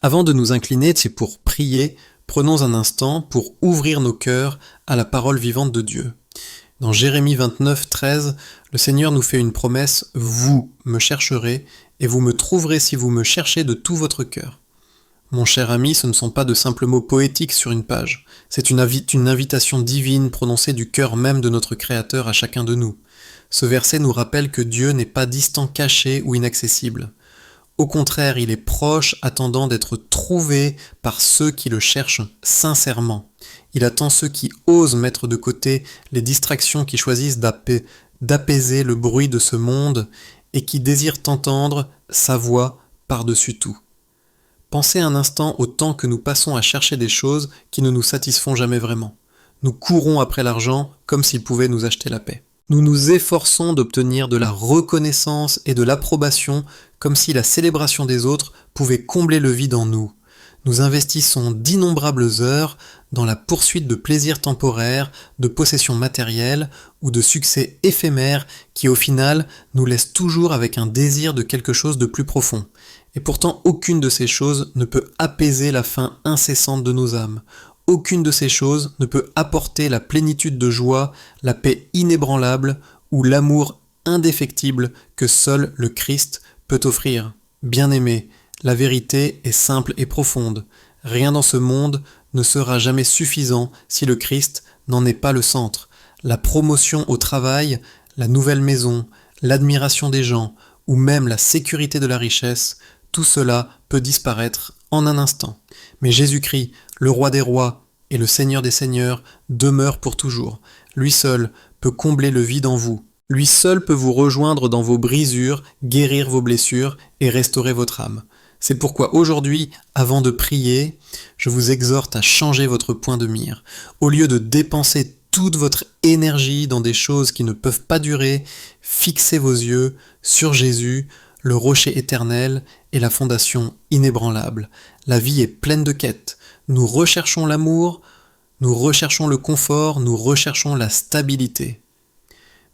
Avant de nous incliner, c'est pour prier, prenons un instant pour ouvrir nos cœurs à la parole vivante de Dieu. Dans Jérémie 29, 13, le Seigneur nous fait une promesse: « Vous me chercherez et vous me trouverez si vous me cherchez de tout votre cœur. » Mon cher ami, ce ne sont pas de simples mots poétiques sur une page, c'est une invitation divine prononcée du cœur même de notre Créateur à chacun de nous. Ce verset nous rappelle que Dieu n'est pas distant, caché ou inaccessible. Au contraire, il est proche, attendant d'être trouvé par ceux qui le cherchent sincèrement. Il attend ceux qui osent mettre de côté les distractions, qui choisissent d'apaiser le bruit de ce monde et qui désirent entendre sa voix par-dessus tout. Pensez un instant au temps que nous passons à chercher des choses qui ne nous satisfont jamais vraiment. Nous courons après l'argent comme s'il pouvait nous acheter la paix. Nous nous efforçons d'obtenir de la reconnaissance et de l'approbation comme si la célébration des autres pouvait combler le vide en nous. Nous investissons d'innombrables heures dans la poursuite de plaisirs temporaires, de possessions matérielles ou de succès éphémères qui au final nous laissent toujours avec un désir de quelque chose de plus profond. Et pourtant aucune de ces choses ne peut apaiser la faim incessante de nos âmes. Aucune de ces choses ne peut apporter la plénitude de joie, la paix inébranlable ou l'amour indéfectible que seul le Christ peut offrir. Bien-aimé, la vérité est simple et profonde. Rien dans ce monde ne sera jamais suffisant si le Christ n'en est pas le centre. La promotion au travail, la nouvelle maison, l'admiration des gens ou même la sécurité de la richesse, tout cela peut disparaître en un instant. Mais Jésus-Christ, le roi des rois et le Seigneur des seigneurs, demeure pour toujours. Lui seul peut combler le vide en vous. Lui seul peut vous rejoindre dans vos brisures, guérir vos blessures et restaurer votre âme. C'est pourquoi aujourd'hui, avant de prier, je vous exhorte à changer votre point de mire. Au lieu de dépenser toute votre énergie dans des choses qui ne peuvent pas durer, fixez vos yeux sur Jésus, le rocher éternel et la fondation inébranlable. La vie est pleine de quêtes. Nous recherchons l'amour, nous recherchons le confort, nous recherchons la stabilité.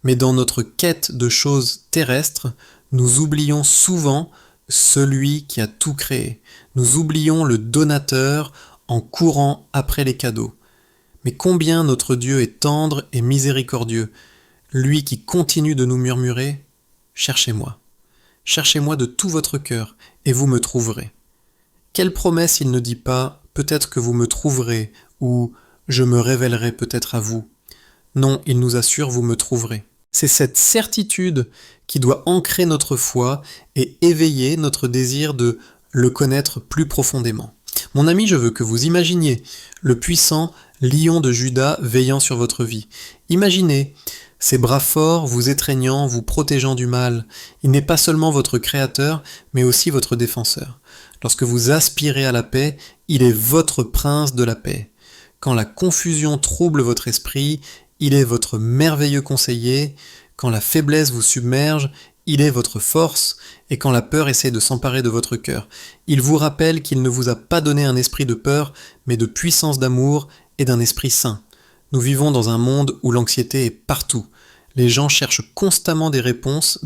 Mais dans notre quête de choses terrestres, nous oublions souvent celui qui a tout créé. Nous oublions le donateur en courant après les cadeaux. Mais combien notre Dieu est tendre et miséricordieux, lui qui continue de nous murmurer « Cherchez-moi ». Cherchez-moi de tout votre cœur, et vous me trouverez. Quelle promesse il ne dit pas « peut-être que vous me trouverez » ou « je me révélerai peut-être à vous ». Non, il nous assure « vous me trouverez ». C'est cette certitude qui doit ancrer notre foi et éveiller notre désir de le connaître plus profondément. Mon ami, je veux que vous imaginiez le puissant lion de Juda veillant sur votre vie. Imaginez ses bras forts vous étreignant, vous protégeant du mal. Il n'est pas seulement votre créateur, mais aussi votre défenseur. Lorsque vous aspirez à la paix, il est votre prince de la paix. Quand la confusion trouble votre esprit, il est votre merveilleux conseiller. Quand la faiblesse vous submerge, il est votre force. Et quand la peur essaie de s'emparer de votre cœur, il vous rappelle qu'il ne vous a pas donné un esprit de peur, mais de puissance d'amour et d'un esprit saint. Nous vivons dans un monde où l'anxiété est partout. Les gens cherchent constamment des réponses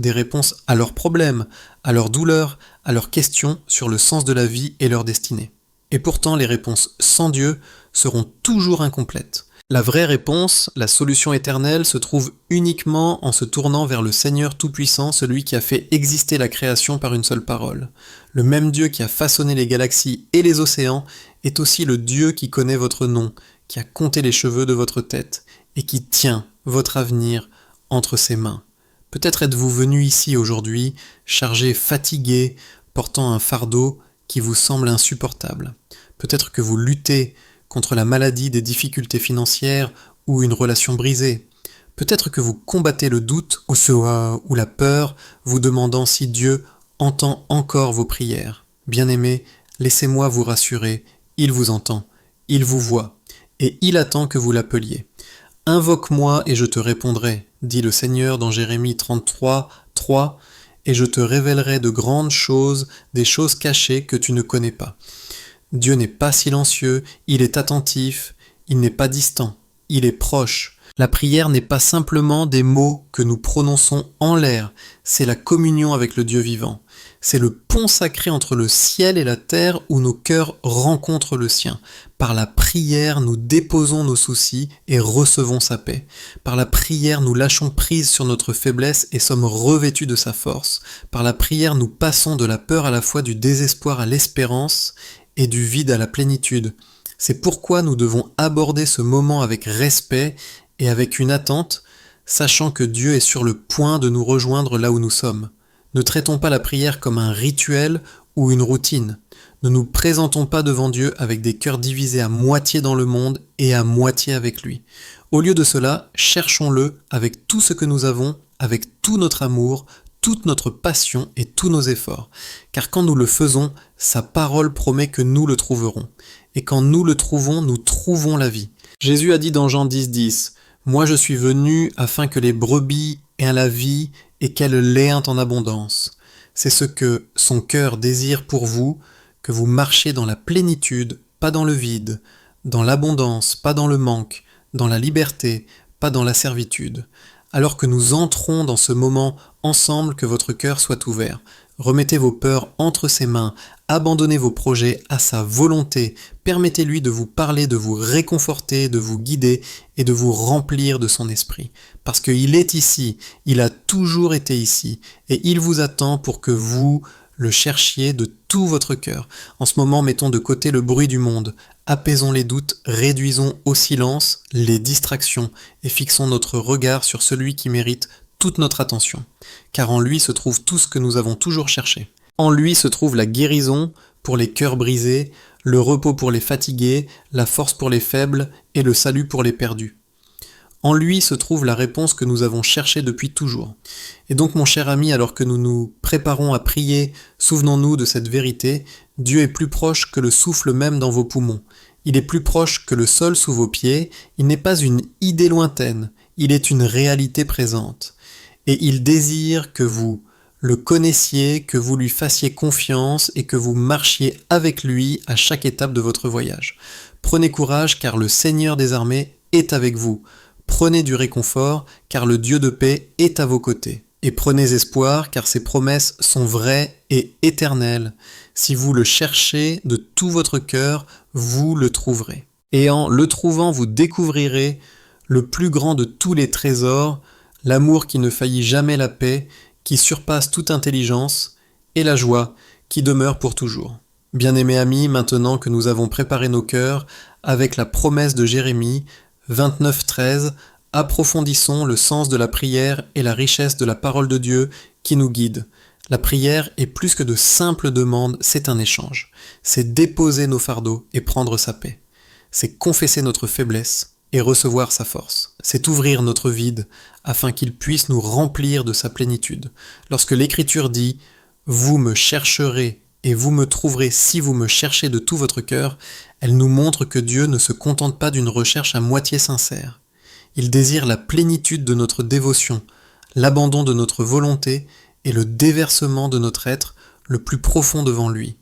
à leurs problèmes, à leurs douleurs, à leurs questions sur le sens de la vie et leur destinée. Et pourtant, les réponses sans Dieu seront toujours incomplètes. La vraie réponse, la solution éternelle, se trouve uniquement en se tournant vers le Seigneur Tout-Puissant, celui qui a fait exister la création par une seule parole. Le même Dieu qui a façonné les galaxies et les océans est aussi le Dieu qui connaît votre nom, qui a compté les cheveux de votre tête et qui tient votre avenir entre ses mains. Peut-être êtes-vous venu ici aujourd'hui, chargé, fatigué, portant un fardeau qui vous semble insupportable. Peut-être que vous luttez contre la maladie, des difficultés financières ou une relation brisée. Peut-être que vous combattez le doute ou la peur, vous demandant si Dieu entend encore vos prières. Bien-aimés, laissez-moi vous rassurer, il vous entend, il vous voit, et il attend que vous l'appeliez. « Invoque-moi et je te répondrai », dit le Seigneur dans Jérémie 33, 3, « et je te révélerai de grandes choses, des choses cachées que tu ne connais pas. » Dieu n'est pas silencieux, il est attentif, il n'est pas distant, il est proche. La prière n'est pas simplement des mots que nous prononçons en l'air, c'est la communion avec le Dieu vivant. C'est le pont sacré entre le ciel et la terre où nos cœurs rencontrent le sien. Par la prière, nous déposons nos soucis et recevons sa paix. Par la prière, nous lâchons prise sur notre faiblesse et sommes revêtus de sa force. Par la prière, nous passons de la peur à la foi, du désespoir à l'espérance et du vide à la plénitude. C'est pourquoi nous devons aborder ce moment avec respect et avec une attente, sachant que Dieu est sur le point de nous rejoindre là où nous sommes. Ne traitons pas la prière comme un rituel ou une routine. Ne nous présentons pas devant Dieu avec des cœurs divisés à moitié dans le monde et à moitié avec lui. Au lieu de cela, cherchons-le avec tout ce que nous avons, avec tout notre amour, toute notre passion et tous nos efforts. Car quand nous le faisons, sa parole promet que nous le trouverons. Et quand nous le trouvons, nous trouvons la vie. Jésus a dit dans Jean 10,10 « Moi je suis venu afin que les brebis aient la vie et qu'elles l'aient en abondance. » C'est ce que son cœur désire pour vous, que vous marchiez dans la plénitude, pas dans le vide, dans l'abondance, pas dans le manque, dans la liberté, pas dans la servitude. Alors que nous entrons dans ce moment ensemble, que votre cœur soit ouvert. Remettez vos peurs entre ses mains, abandonnez vos projets à sa volonté, permettez-lui de vous parler, de vous réconforter, de vous guider et de vous remplir de son esprit. Parce qu'il est ici, il a toujours été ici, et il vous attend pour que vous le cherchiez de tout votre cœur. En ce moment, mettons de côté le bruit du monde, apaisons les doutes, réduisons au silence les distractions et fixons notre regard sur celui qui mérite toute notre attention, car en lui se trouve tout ce que nous avons toujours cherché. En lui se trouve la guérison pour les cœurs brisés, le repos pour les fatigués, la force pour les faibles et le salut pour les perdus. En lui se trouve la réponse que nous avons cherchée depuis toujours. Et donc mon cher ami, alors que nous nous préparons à prier, souvenons-nous de cette vérité, Dieu est plus proche que le souffle même dans vos poumons. Il est plus proche que le sol sous vos pieds, il n'est pas une idée lointaine, il est une réalité présente. Et il désire que vous le connaissiez, que vous lui fassiez confiance et que vous marchiez avec lui à chaque étape de votre voyage. Prenez courage car le Seigneur des armées est avec vous. Prenez du réconfort car le Dieu de paix est à vos côtés. Et prenez espoir car ses promesses sont vraies et éternelles. Si vous le cherchez de tout votre cœur, vous le trouverez. Et en le trouvant, vous découvrirez le plus grand de tous les trésors, l'amour qui ne faillit jamais, la paix, qui surpasse toute intelligence, et la joie qui demeure pour toujours. Bien-aimés amis, maintenant que nous avons préparé nos cœurs avec la promesse de Jérémie 29,13, approfondissons le sens de la prière et la richesse de la parole de Dieu qui nous guide. La prière est plus que de simples demandes, c'est un échange. C'est déposer nos fardeaux et prendre sa paix. C'est confesser notre faiblesse et recevoir sa force. C'est ouvrir notre vide afin qu'il puisse nous remplir de sa plénitude. Lorsque l'Écriture dit « Vous me chercherez et vous me trouverez si vous me cherchez de tout votre cœur », elle nous montre que Dieu ne se contente pas d'une recherche à moitié sincère. Il désire la plénitude de notre dévotion, l'abandon de notre volonté et le déversement de notre être le plus profond devant lui.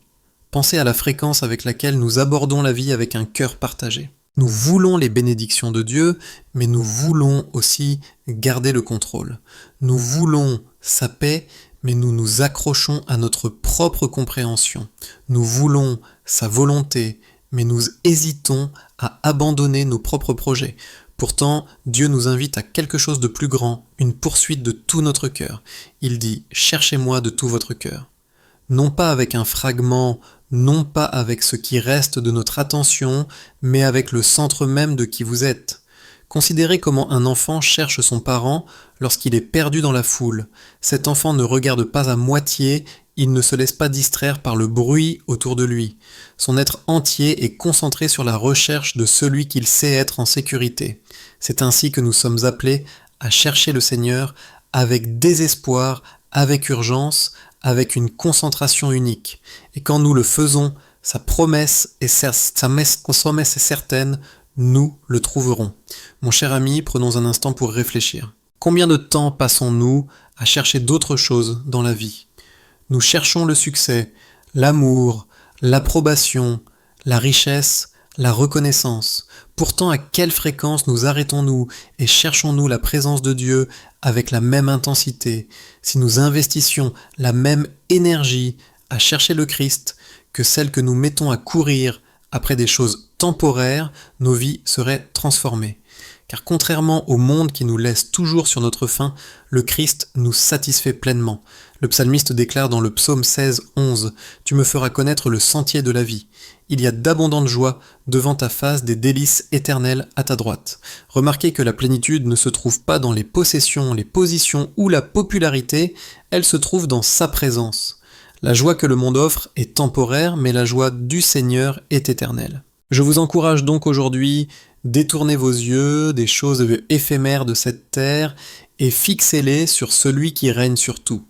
Pensez à la fréquence avec laquelle nous abordons la vie avec un cœur partagé. Nous voulons les bénédictions de Dieu, mais nous voulons aussi garder le contrôle. Nous voulons sa paix, mais nous nous accrochons à notre propre compréhension. Nous voulons sa volonté, mais nous hésitons à abandonner nos propres projets. Pourtant, Dieu nous invite à quelque chose de plus grand, une poursuite de tout notre cœur. Il dit « Cherchez-moi de tout votre cœur ». Non pas avec un fragment, non pas avec ce qui reste de notre attention, mais avec le centre même de qui vous êtes. Considérez comment un enfant cherche son parent lorsqu'il est perdu dans la foule. Cet enfant ne regarde pas à moitié, il ne se laisse pas distraire par le bruit autour de lui. Son être entier est concentré sur la recherche de celui qu'il sait être en sécurité. C'est ainsi que nous sommes appelés à chercher le Seigneur avec désespoir, avec urgence, avec une concentration unique. Et quand nous le faisons, sa promesse est certaine, nous le trouverons. Mon cher ami, prenons un instant pour réfléchir. Combien de temps passons-nous à chercher d'autres choses dans la vie ? Nous cherchons le succès, l'amour, l'approbation, la richesse, la reconnaissance. Pourtant, à quelle fréquence nous arrêtons-nous et cherchons-nous la présence de Dieu avec la même intensité, si nous investissions la même énergie à chercher le Christ que celle que nous mettons à courir après des choses temporaires, nos vies seraient transformées. Car contrairement au monde qui nous laisse toujours sur notre faim, le Christ nous satisfait pleinement. Le psalmiste déclare dans le psaume 16, 11 « Tu me feras connaître le sentier de la vie. Il y a d'abondantes joies devant ta face, des délices éternelles à ta droite. » Remarquez que la plénitude ne se trouve pas dans les possessions, les positions ou la popularité, elle se trouve dans sa présence. La joie que le monde offre est temporaire, mais la joie du Seigneur est éternelle. Je vous encourage donc aujourd'hui, détournez vos yeux des choses éphémères de cette terre et fixez-les sur celui qui règne sur tout.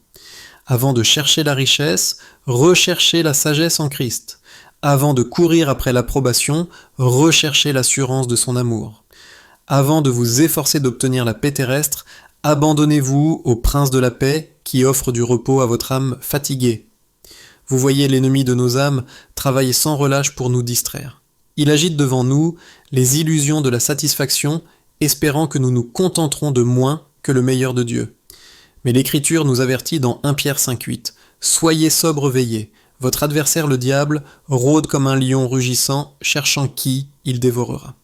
Avant de chercher la richesse, recherchez la sagesse en Christ. Avant de courir après l'approbation, recherchez l'assurance de son amour. Avant de vous efforcer d'obtenir la paix terrestre, abandonnez-vous au prince de la paix qui offre du repos à votre âme fatiguée. Vous voyez l'ennemi de nos âmes travailler sans relâche pour nous distraire. Il agite devant nous les illusions de la satisfaction, espérant que nous nous contenterons de moins que le meilleur de Dieu. Mais l'Écriture nous avertit dans 1 Pierre 5,8 « Soyez sobres, veillez. Votre adversaire le diable rôde comme un lion rugissant, cherchant qui il dévorera. »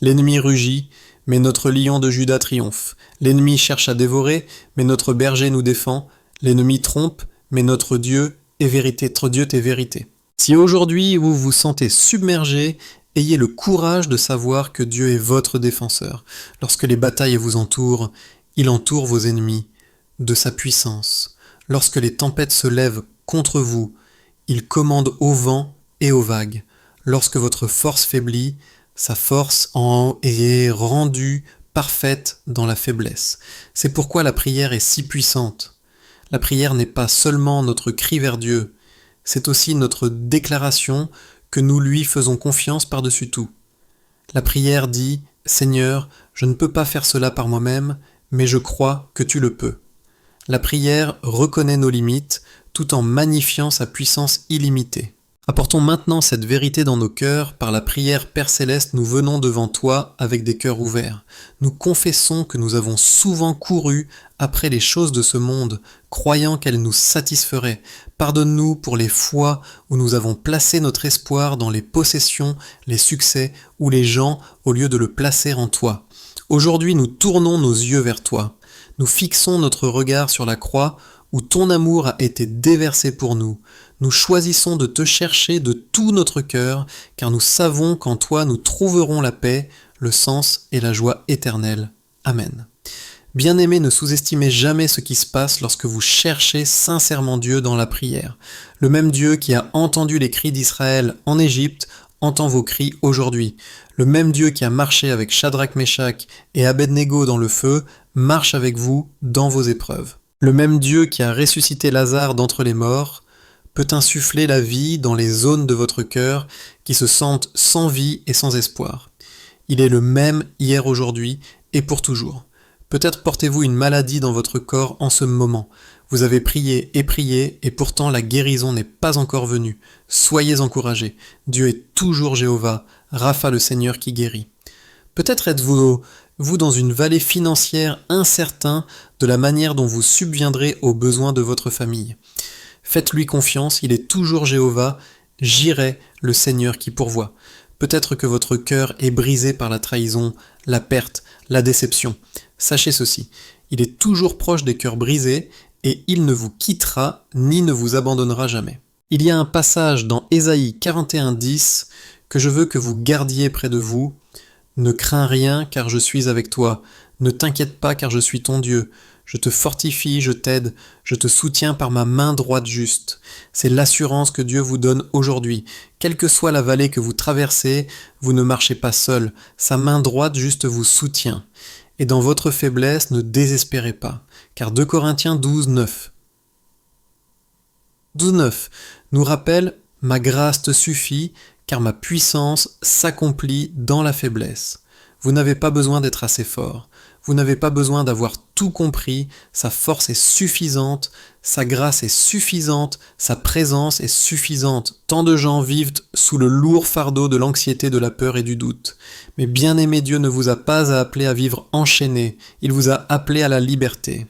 L'ennemi rugit, mais notre lion de Juda triomphe. L'ennemi cherche à dévorer, mais notre berger nous défend. L'ennemi trompe, mais notre Dieu est vérité. Notre Dieu est vérité. Si aujourd'hui vous vous sentez submergé, ayez le courage de savoir que Dieu est votre défenseur. Lorsque les batailles vous entourent, il entoure vos ennemis de sa puissance. Lorsque les tempêtes se lèvent contre vous, il commande au vent et aux vagues. Lorsque votre force faiblit, sa force est rendue parfaite dans la faiblesse. C'est pourquoi la prière est si puissante. La prière n'est pas seulement notre cri vers Dieu, c'est aussi notre déclaration que nous lui faisons confiance par-dessus tout. La prière dit « Seigneur, je ne peux pas faire cela par moi-même, mais je crois que tu le peux. » La prière reconnaît nos limites tout en magnifiant sa puissance illimitée. Apportons maintenant cette vérité dans nos cœurs. Par la prière, Père Céleste, nous venons devant toi avec des cœurs ouverts. Nous confessons que nous avons souvent couru après les choses de ce monde, croyant qu'elles nous satisferaient. Pardonne-nous pour les fois où nous avons placé notre espoir dans les possessions, les succès ou les gens au lieu de le placer en toi. Aujourd'hui, nous tournons nos yeux vers toi. Nous fixons notre regard sur la croix où ton amour a été déversé pour nous. Nous choisissons de te chercher de tout notre cœur, car nous savons qu'en toi nous trouverons la paix, le sens et la joie éternelle. Amen. Bien-aimés, ne sous-estimez jamais ce qui se passe lorsque vous cherchez sincèrement Dieu dans la prière. Le même Dieu qui a entendu les cris d'Israël en Égypte entend vos cris aujourd'hui. Le même Dieu qui a marché avec Shadrach, Meshach et Abednego dans le feu marche avec vous dans vos épreuves. Le même Dieu qui a ressuscité Lazare d'entre les morts peut insuffler la vie dans les zones de votre cœur qui se sentent sans vie et sans espoir. Il est le même hier, aujourd'hui et pour toujours. Peut-être portez-vous une maladie dans votre corps en ce moment. Vous avez prié et pourtant la guérison n'est pas encore venue. Soyez encouragés. Dieu est toujours Jéhovah, Rapha le Seigneur qui guérit. Peut-être êtes-vous dans une vallée financière incertain de la manière dont vous subviendrez aux besoins de votre famille. Faites-lui confiance, il est toujours Jéhovah, Jireh, le Seigneur qui pourvoit. Peut-être que votre cœur est brisé par la trahison, la perte, la déception. Sachez ceci, il est toujours proche des cœurs brisés et il ne vous quittera ni ne vous abandonnera jamais. Il y a un passage dans Ésaïe 41:10 que je veux que vous gardiez près de vous. Ne crains rien car je suis avec toi. Ne t'inquiète pas car je suis ton Dieu. Je te fortifie, je t'aide, je te soutiens par ma main droite juste. C'est l'assurance que Dieu vous donne aujourd'hui. Quelle que soit la vallée que vous traversez, vous ne marchez pas seul. Sa main droite juste vous soutient. Et dans votre faiblesse, ne désespérez pas. Car 2 Corinthiens 12:9 nous rappelle « Ma grâce te suffit, car ma puissance s'accomplit dans la faiblesse. » Vous n'avez pas besoin d'être assez fort. Vous n'avez pas besoin d'avoir tout compris. Sa force est suffisante. Sa grâce est suffisante, sa présence est suffisante. Tant de gens vivent sous le lourd fardeau de l'anxiété, de la peur et du doute. Mais bien-aimé, Dieu ne vous a pas appelé à vivre enchaîné, il vous a appelé à la liberté.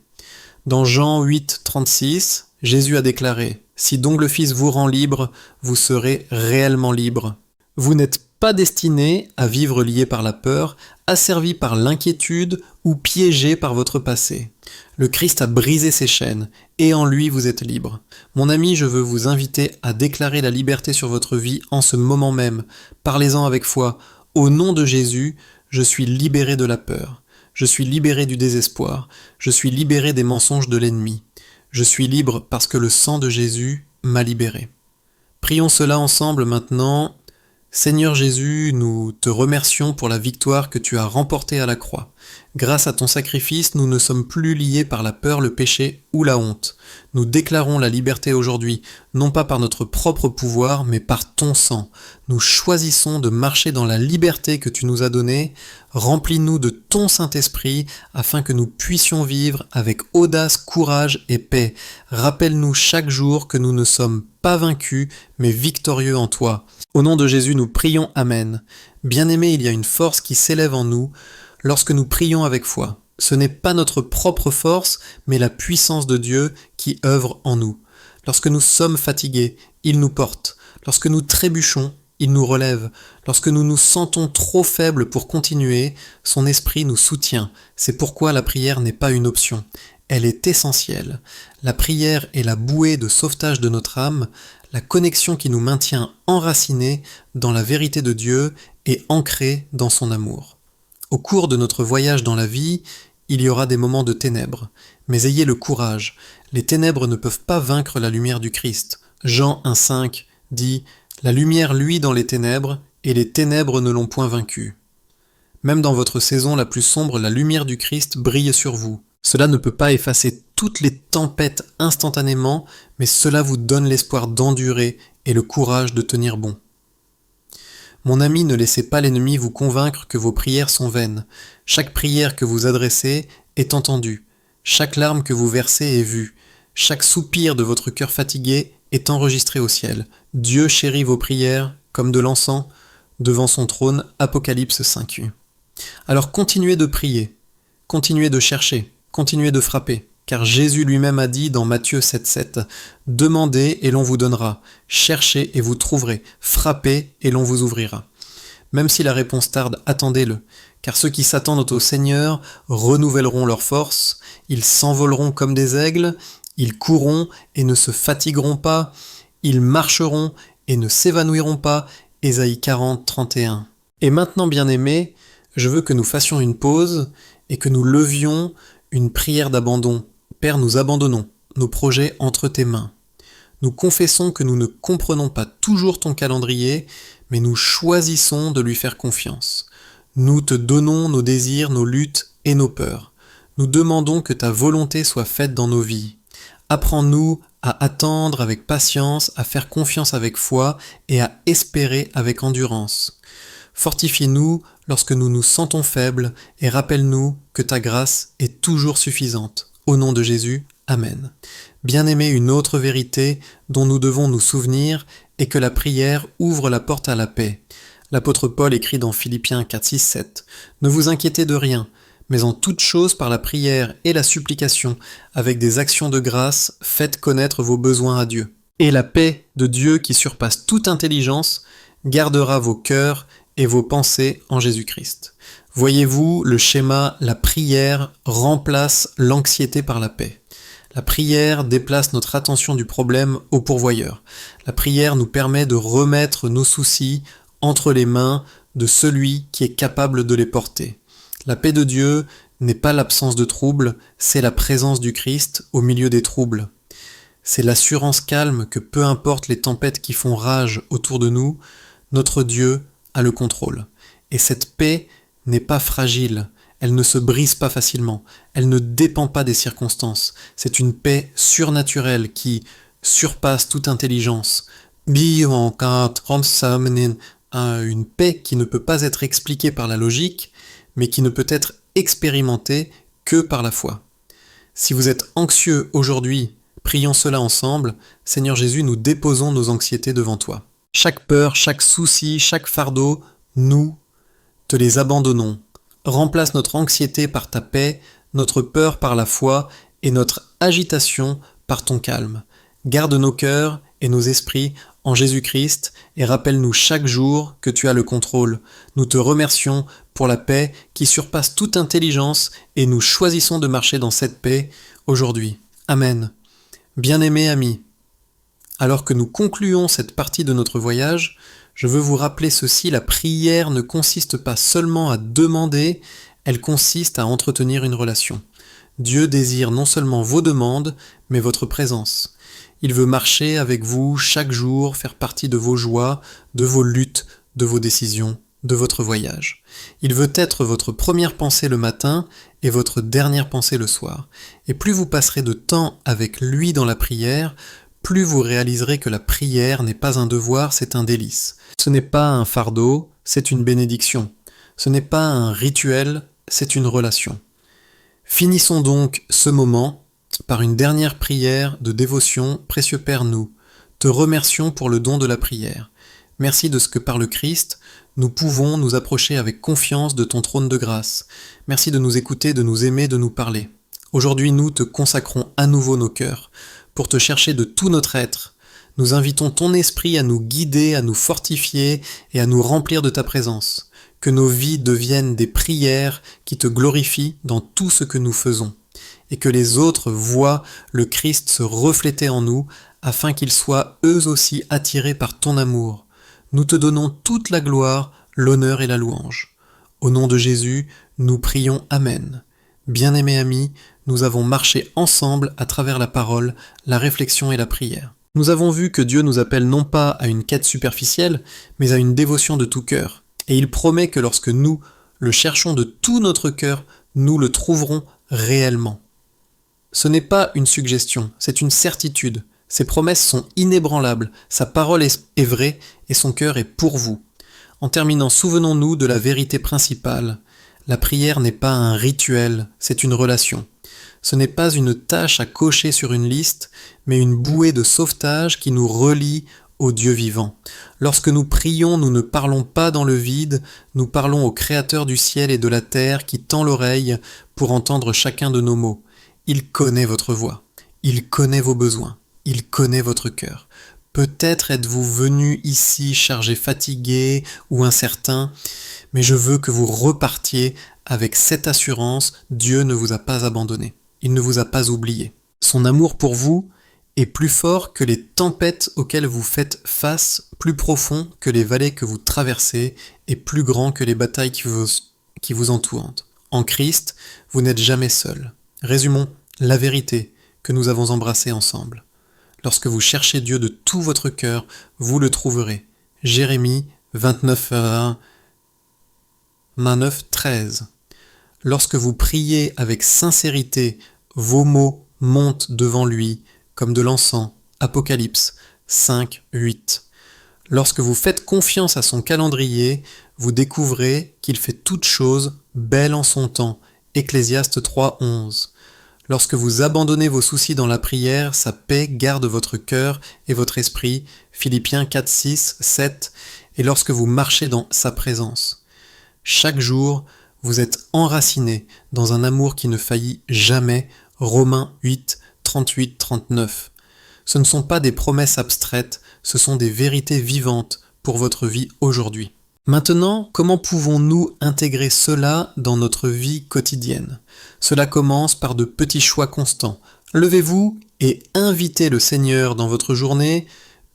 Dans Jean 8, 36, Jésus a déclaré « Si donc le Fils vous rend libre, vous serez réellement libre. » Vous n'êtes pas destiné à vivre lié par la peur, asservi par l'inquiétude ou piégé par votre passé. Le Christ a brisé ses chaînes, et en lui vous êtes libre. Mon ami, je veux vous inviter à déclarer la liberté sur votre vie en ce moment même. Parlez-en avec foi. Au nom de Jésus, je suis libéré de la peur. Je suis libéré du désespoir. Je suis libéré des mensonges de l'ennemi. Je suis libre parce que le sang de Jésus m'a libéré. Prions cela ensemble maintenant. Seigneur Jésus, nous te remercions pour la victoire que tu as remportée à la croix. Grâce à ton sacrifice, nous ne sommes plus liés par la peur, le péché ou la honte. Nous déclarons la liberté aujourd'hui, non pas par notre propre pouvoir, mais par ton sang. Nous choisissons de marcher dans la liberté que tu nous as donnée. Remplis-nous de ton Saint-Esprit afin que nous puissions vivre avec audace, courage et paix. Rappelle-nous chaque jour que nous ne sommes pas vaincus, mais victorieux en toi. Au nom de Jésus, nous prions Amen. Bien-aimés, il y a une force qui s'élève en nous lorsque nous prions avec foi. Ce n'est pas notre propre force, mais la puissance de Dieu qui œuvre en nous. Lorsque nous sommes fatigués, il nous porte. Lorsque nous trébuchons, il nous relève. Lorsque nous nous sentons trop faibles pour continuer, son esprit nous soutient. C'est pourquoi la prière n'est pas une option. Elle est essentielle. La prière est la bouée de sauvetage de notre âme, la connexion qui nous maintient enracinés dans la vérité de Dieu et ancrés dans son amour. Au cours de notre voyage dans la vie, il y aura des moments de ténèbres, mais ayez le courage. Les ténèbres ne peuvent pas vaincre la lumière du Christ. Jean 1,5 dit « La lumière luit dans les ténèbres, et les ténèbres ne l'ont point vaincue. » Même dans votre saison la plus sombre, la lumière du Christ brille sur vous. Cela ne peut pas effacer toutes les tempêtes instantanément, mais cela vous donne l'espoir d'endurer et le courage de tenir bon. Mon ami, ne laissez pas l'ennemi vous convaincre que vos prières sont vaines. Chaque prière que vous adressez est entendue. Chaque larme que vous versez est vue. Chaque soupir de votre cœur fatigué est enregistré au ciel. Dieu chérit vos prières comme de l'encens devant son trône. Apocalypse 5. Alors continuez de prier, continuez de chercher, continuez de frapper. Car Jésus lui-même a dit dans Matthieu 7,7 « Demandez et l'on vous donnera, cherchez et vous trouverez, frappez et l'on vous ouvrira. » Même si la réponse tarde, attendez-le, car ceux qui s'attendent au Seigneur renouvelleront leurs forces, ils s'envoleront comme des aigles, ils courront et ne se fatigueront pas, ils marcheront et ne s'évanouiront pas. Ésaïe 40, 31. Et maintenant, bien-aimés, je veux que nous fassions une pause et que nous levions une prière d'abandon. Père, nous abandonnons nos projets entre tes mains. Nous confessons que nous ne comprenons pas toujours ton calendrier, mais nous choisissons de lui faire confiance. Nous te donnons nos désirs, nos luttes et nos peurs. Nous demandons que ta volonté soit faite dans nos vies. Apprends-nous à attendre avec patience, à faire confiance avec foi et à espérer avec endurance. Fortifie-nous lorsque nous nous sentons faibles et rappelle-nous que ta grâce est toujours suffisante. Au nom de Jésus, Amen. Bien-aimé, une autre vérité dont nous devons nous souvenir est que la prière ouvre la porte à la paix. L'apôtre Paul écrit dans Philippiens 4, 6, 7 « Ne vous inquiétez de rien, mais en toute chose par la prière et la supplication, avec des actions de grâce, faites connaître vos besoins à Dieu. Et la paix de Dieu qui surpasse toute intelligence gardera vos cœurs et vos pensées en Jésus-Christ. » Voyez-vous, le schéma, la prière remplace l'anxiété par la paix. La prière déplace notre attention du problème au pourvoyeur. La prière nous permet de remettre nos soucis entre les mains de celui qui est capable de les porter. La paix de Dieu n'est pas l'absence de troubles, c'est la présence du Christ au milieu des troubles. C'est l'assurance calme que peu importe les tempêtes qui font rage autour de nous, notre Dieu a le contrôle. Et cette paix n'est pas fragile, elle ne se brise pas facilement, elle ne dépend pas des circonstances. C'est une paix surnaturelle qui surpasse toute intelligence. Une paix qui ne peut pas être expliquée par la logique, mais qui ne peut être expérimentée que par la foi. Si vous êtes anxieux aujourd'hui, Prions cela ensemble. Seigneur Jésus, nous déposons nos anxiétés devant toi. Chaque peur, chaque souci, chaque fardeau, nous te les abandonnons. Remplace notre anxiété par ta paix, notre peur par la foi et notre agitation par ton calme. Garde nos cœurs et nos esprits en Jésus-Christ et rappelle-nous chaque jour que tu as le contrôle. Nous te remercions pour la paix qui surpasse toute intelligence et nous choisissons de marcher dans cette paix aujourd'hui. Amen. Bien-aimés amis, alors que nous concluons cette partie de notre voyage, je veux vous rappeler ceci, la prière ne consiste pas seulement à demander, elle consiste à entretenir une relation. Dieu désire non seulement vos demandes, mais votre présence. Il veut marcher avec vous chaque jour, faire partie de vos joies, de vos luttes, de vos décisions, de votre voyage. Il veut être votre première pensée le matin et votre dernière pensée le soir. Et plus vous passerez de temps avec lui dans la prière, plus vous réaliserez que la prière n'est pas un devoir, c'est un délice. Ce n'est pas un fardeau, c'est une bénédiction. Ce n'est pas un rituel, c'est une relation. Finissons donc ce moment par une dernière prière de dévotion. Précieux Père, nous te remercions pour le don de la prière. Merci de ce que par le Christ, nous pouvons nous approcher avec confiance de ton trône de grâce. Merci de nous écouter, de nous aimer, de nous parler. Aujourd'hui, nous te consacrons à nouveau nos cœurs, pour te chercher de tout notre être. Nous invitons ton esprit à nous guider, à nous fortifier et à nous remplir de ta présence. Que nos vies deviennent des prières qui te glorifient dans tout ce que nous faisons. Et que les autres voient le Christ se refléter en nous, afin qu'ils soient eux aussi attirés par ton amour. Nous te donnons toute la gloire, l'honneur et la louange. Au nom de Jésus, nous prions Amen. Bien-aimés amis, nous avons marché ensemble à travers la parole, la réflexion et la prière. Nous avons vu que Dieu nous appelle non pas à une quête superficielle, mais à une dévotion de tout cœur. Et il promet que lorsque nous le cherchons de tout notre cœur, nous le trouverons réellement. Ce n'est pas une suggestion, c'est une certitude. Ses promesses sont inébranlables, sa parole est vraie et son cœur est pour vous. En terminant, souvenons-nous de la vérité principale. La prière n'est pas un rituel, c'est une relation. Ce n'est pas une tâche à cocher sur une liste, mais une bouée de sauvetage qui nous relie au Dieu vivant. Lorsque nous prions, nous ne parlons pas dans le vide, nous parlons au Créateur du ciel et de la terre qui tend l'oreille pour entendre chacun de nos mots. Il connaît votre voix, il connaît vos besoins, il connaît votre cœur. Peut-être êtes-vous venu ici chargé, fatigué ou incertain, mais je veux que vous repartiez avec cette assurance, Dieu ne vous a pas abandonné, il ne vous a pas oublié. Son amour pour vous est plus fort que les tempêtes auxquelles vous faites face, plus profond que les vallées que vous traversez et plus grand que les batailles qui vous entourent. En Christ, vous n'êtes jamais seul. Résumons la vérité que nous avons embrassée ensemble. Lorsque vous cherchez Dieu de tout votre cœur, vous le trouverez. Jérémie 29, 13. Lorsque vous priez avec sincérité, vos mots montent devant lui comme de l'encens. Apocalypse 5, 8. Lorsque vous faites confiance à son calendrier, vous découvrez qu'il fait toutes choses belles en son temps. Ecclésiaste 3, 11. Lorsque vous abandonnez vos soucis dans la prière, sa paix garde votre cœur et votre esprit. Philippiens 4, 6, 7. Et lorsque vous marchez dans sa présence. Chaque jour, vous êtes enracinés dans un amour qui ne faillit jamais. Romains 8, 38, 39. Ce ne sont pas des promesses abstraites, ce sont des vérités vivantes pour votre vie aujourd'hui. Maintenant, comment pouvons-nous intégrer cela dans notre vie quotidienne ? Cela commence par de petits choix constants. Levez-vous et invitez le Seigneur dans votre journée.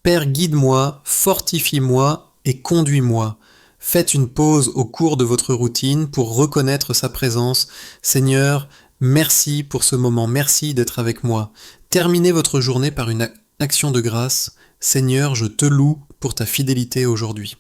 Père, guide-moi, fortifie-moi et conduis-moi. Faites une pause au cours de votre routine pour reconnaître sa présence. Seigneur, merci pour ce moment, merci d'être avec moi. Terminez votre journée par une action de grâce. Seigneur, je te loue pour ta fidélité aujourd'hui.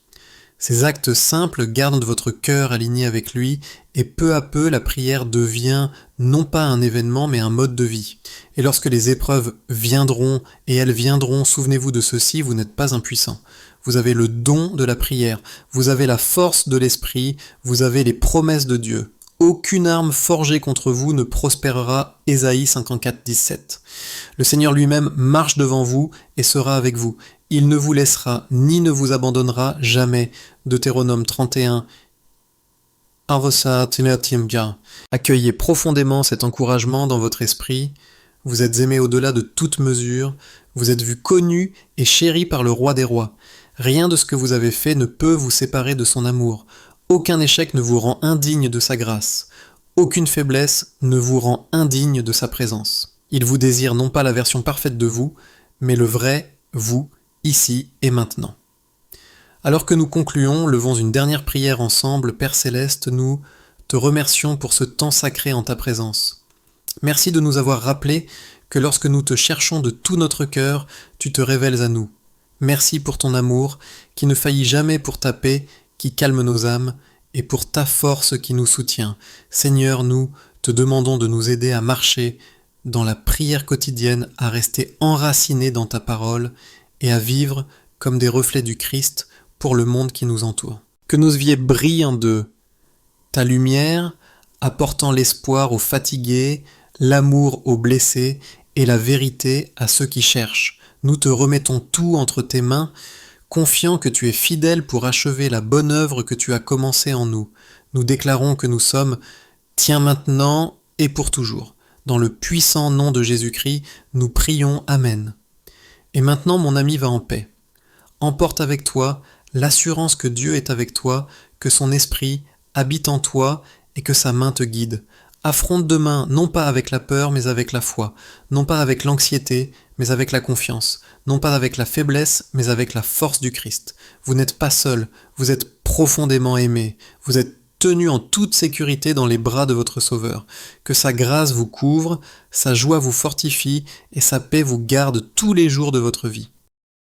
Ces actes simples gardent votre cœur aligné avec lui et peu à peu la prière devient non pas un événement mais un mode de vie. Et lorsque les épreuves viendront, et elles viendront, souvenez-vous de ceci, vous n'êtes pas impuissant. Vous avez le don de la prière, vous avez la force de l'esprit, vous avez les promesses de Dieu. Aucune arme forgée contre vous ne prospérera. Ésaïe 54, 17. Le Seigneur lui-même marche devant vous et sera avec vous. Il ne vous laissera ni ne vous abandonnera jamais. Deutéronome 31. Accueillez profondément cet encouragement dans votre esprit. Vous êtes aimés au-delà de toute mesure. Vous êtes vus connus et chéris par le roi des rois. Rien de ce que vous avez fait ne peut vous séparer de son amour. Aucun échec ne vous rend indigne de sa grâce. Aucune faiblesse ne vous rend indigne de sa présence. Il vous désire non pas la version parfaite de vous, mais le vrai vous, ici et maintenant. Alors que nous concluons, levons une dernière prière ensemble. Père Céleste, nous te remercions pour ce temps sacré en ta présence. Merci de nous avoir rappelé que lorsque nous te cherchons de tout notre cœur, tu te révèles à nous. Merci pour ton amour, qui ne faillit jamais, pour ta paix, qui calme nos âmes, et pour ta force qui nous soutient. Seigneur, nous te demandons de nous aider à marcher dans la prière quotidienne, à rester enracinés dans ta parole, et à vivre comme des reflets du Christ pour le monde qui nous entoure. Que nos vies brillent de ta lumière, apportant l'espoir aux fatigués, l'amour aux blessés et la vérité à ceux qui cherchent. Nous te remettons tout entre tes mains, confiants que tu es fidèle pour achever la bonne œuvre que tu as commencée en nous. Nous déclarons que nous sommes tiens maintenant et pour toujours. Dans le puissant nom de Jésus-Christ, nous prions Amen. Et maintenant, mon ami, va en paix. Emporte avec toi l'assurance que Dieu est avec toi, que son esprit habite en toi et que sa main te guide. Affronte demain, non pas avec la peur, mais avec la foi, non pas avec l'anxiété, mais avec la confiance, non pas avec la faiblesse, mais avec la force du Christ. Vous n'êtes pas seul, vous êtes profondément aimé, vous êtes tenu en toute sécurité dans les bras de votre Sauveur. Que sa grâce vous couvre, sa joie vous fortifie et sa paix vous garde tous les jours de votre vie.